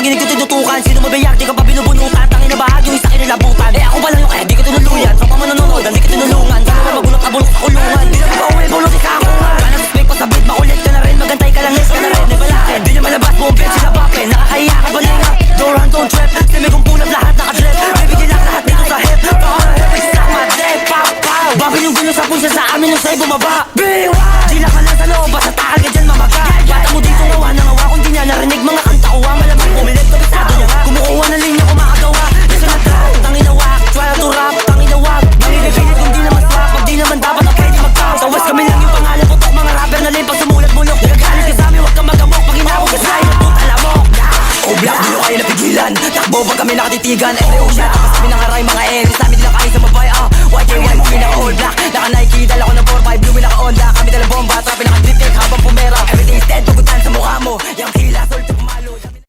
naginig ko tinutukan. Sino mabiyak, di ka pa binubunutan. Tangin na bahag yung isa kinilabutan. Eh ako pa lang yung kaya di ka tinuluyan. Sa pamanunod, di ka tinulungan. Dalawa magulot na bulok sa kulungan. Di na mo pa uwi, bulok ikakungan. Paano suspect pa sa beat, makulit ka na rin. Magantay ka lang, yes ka na rin. May balakin, di niya malabas, buong bet sila bakit. Nakakahiya ka ba nila? Don't run, don't trip. Simi kong pulap lahat nakadrip. Bibigyan lang lahat dito sa hip. Para hip, isa madep, pow, pow. Babin yung gulo sa pulsa sa amin yung sa'yo bumaba. Di lang ka lang sa loob, basta takal ka dyan mamaga. Bata mo dito ngawa na ngawa. Kung di niya narinig mga kanta ko malamang umilit ka bisado niya. Kumukuha ng linya kumakagawa. Listen na trap, tanginawak. Try to rap, tanginawak. Manipipilit kung di naman swap. Pag di naman dapat na pwede mag-talk. Sa west kami lang yung pangalan putok. Mga rapper na rin pag sumulat mulok. Nagagalit ka sa amin, huwag kang magamok. Pag hinawag ka sa'yo, puta lamok. Oh black, di nyo kayo napigilan. Takbo pag kami nakatitigan. Every ocean, tapos kami nangaray mga air. Sa amin di na kayo sa mabay. YKY, mo pinaka all black. Naka Nike, dala ko